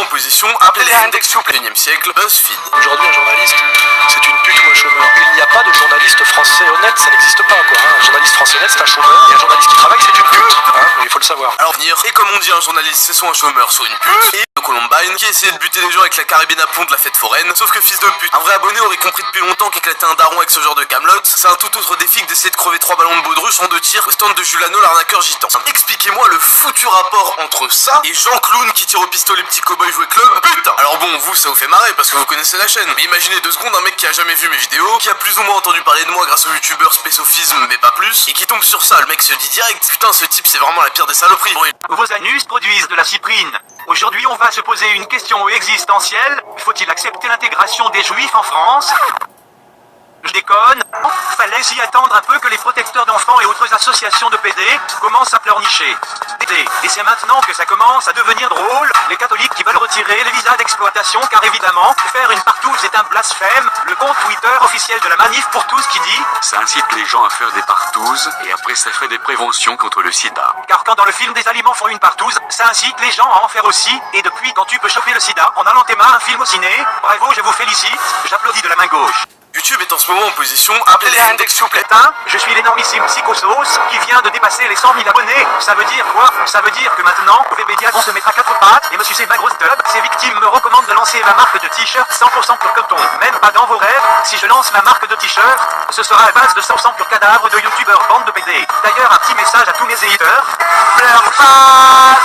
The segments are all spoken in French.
en position, appelez les index sous 21e siècle, BuzzFeed. Aujourd'hui, un journaliste, c'est une pute ou un chômeur. Il n'y a pas de journaliste français honnête, ça n'existe pas, quoi. Un journaliste français honnête, c'est un chômeur. Et un journaliste qui travaille, c'est une pute. Il faut le savoir. Alors venir, et comme on dit, un journaliste, c'est soit un chômeur, soit une pute. Et de Columbine, qui essayait de buter les gens avec la carabine à plomb de la fête foraine. Sauf que fils de pute, un vrai abonné aurait compris depuis longtemps qu'éclater un daron avec ce genre de Camelot, c'est un tout autre défi que d'essayer de crever 3 ballons de baudruche en 2 tirs au stand de Julano, l'arnaqueur gitan. Expliquez-moi le foutu rapport entre ça et Jean Clown qui tire au pistolet petit cowboy jouet club. Putain. Alors bon, vous, ça vous fait marrer parce que vous connaissez la chaîne. Mais imaginez 2 secondes un mec qui a jamais vu mes vidéos, qui a plus ou moins entendu parler de moi grâce au youtubeur Spéciophisme, mais pas plus, et qui tombe sur ça. Le mec se dit direct, putain, ce type c'est vraiment la pire des saloperies. Bon, Vos anus produisent de la cyprine. Aujourd'hui, on va se poser une question existentielle. Faut-il accepter l'intégration des juifs en France ? Je déconne. Fallait s'y attendre un peu que les protecteurs d'enfants et autres associations de PD commencent à pleurnicher. Et c'est maintenant que ça commence à devenir drôle, les catholiques qui veulent retirer les visas d'exploitation, car évidemment, faire une partouze est un blasphème. Le compte Twitter officiel de la Manif pour tous qui dit « Ça incite les gens à faire des partouzes et après ça fait des préventions contre le sida. » Car quand dans le film des aliments font une partouze, ça incite les gens à en faire aussi. Et depuis quand tu peux choper le sida en allant tes mains un film au ciné, bravo, je vous félicite, j'applaudis de la main gauche. YouTube est en ce moment en position, appelez les index sous Je suis l'énormissime Psychosauce qui vient de dépasser les 100 000 abonnés. Ça veut dire quoi? Ça veut dire que maintenant, Webedia vont se mettre à 4 pattes et me sucer ma grosse tub. Ces victimes me recommandent de lancer ma marque de t-shirt 100% pur coton. Même pas dans vos rêves, si je lance ma marque de t-shirt, ce sera à base de 100% pur cadavre de youtubeurs bande de PD. D'ailleurs, un petit message à tous mes éditeurs. Pleure pas,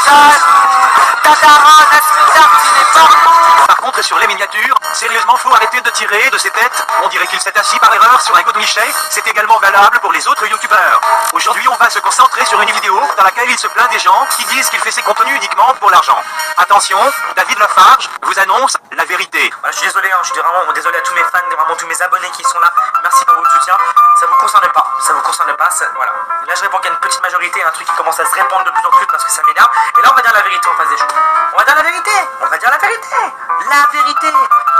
par contre, sur les miniatures, sérieusement, faut arrêter de tirer de ses têtes. On dirait qu'il s'est assis par erreur sur un godemichet. C'est également valable pour les autres youtubeurs. Aujourd'hui, on va se concentrer sur une vidéo dans laquelle il se plaint des gens qui disent qu'il fait ses contenus uniquement pour l'argent. Attention, David Lafarge vous annonce la vérité. Voilà, je suis désolé, je suis vraiment désolé à tous mes fans, vraiment tous mes abonnés qui sont là. Merci pour votre soutien. Ça vous concerne pas, voilà. Là, je réponds qu'il y a une petite majorité, un truc qui commence à se répandre de plus en plus parce que ça m'énerve. Et là, on va dire la vérité en face des choses. On va dire la vérité. La vérité.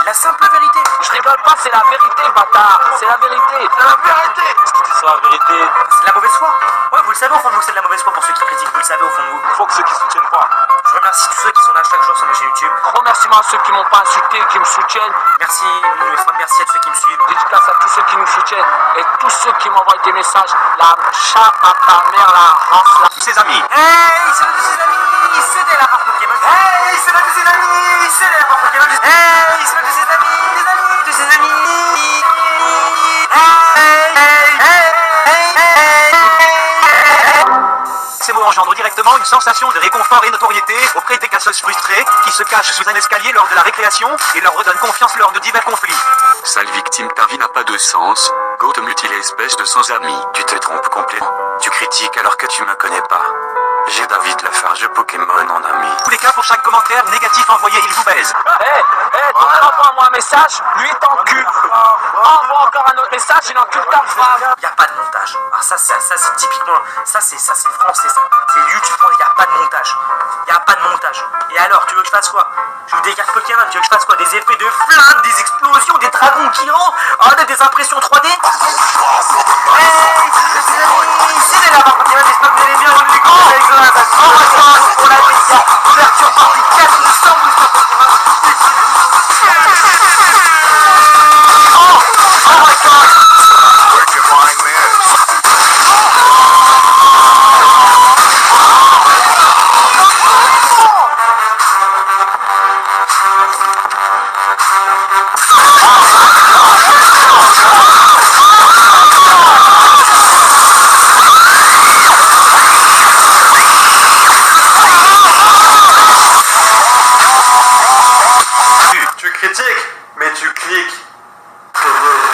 La simple vérité. Je rigole pas, c'est la vérité, bâtard. C'est la vérité. C'est la vérité. C'est la vérité. C'est de la mauvaise foi. Ouais, vous le savez au fond de vous que c'est de la mauvaise foi pour ceux qui critiquent. Vous le savez au fond de vous. Faut que ceux qui soutiennent pas. Je remercie tous ceux qui sont là chaque jour sur ma chaîne YouTube. Remerciement à ceux qui m'ont pas insulté, qui me soutiennent. Merci une nouvelle fois, merci à tous ceux qui me suivent. Dédicace à tous ceux qui nous soutiennent et tous ceux qui m'envoient des messages. La chatte à ta mère, la race, la... Ses amis. Hey, c'est l'un de ses amis, c'est de la part Pokémon. Hey, c'est l'un de ses amis, c'est de la part Pokémon. Hey, c'est l'un de ses amis, de ses amis. Ces mots engendrent directement une sensation de réconfort et notoriété auprès des casseuses frustrées qui se cachent sous un escalier lors de la récréation et leur redonnent confiance lors de divers conflits. Sale victime, ta vie n'a pas de sens. Go te mutile espèce de sans amis. Tu te trompes complètement. Tu critiques alors que tu me connais pas. J'ai David Lafarge Pokémon en ami. Tous les cas, pour chaque commentaire négatif envoyé, il vous baise. Envoie-moi un message, lui t'encule. Envoie encore un autre message, il encule ta femme. Y a pas de montage. Ah, ça c'est typiquement. Ça c'est français, ça. C'est YouTube, y a pas de montage. Y a pas de montage. Et alors, tu veux que je fasse quoi? Je joue des cartes Pokémon, tu veux que je fasse quoi? Des effets de flingue, des explosions, des dragons qui rentrent. Ah, des impressions 3D. Hey, c'est la barre Pokémon, j'espère que vous allez bien. On est les grands avec ça. Pour la ouverture par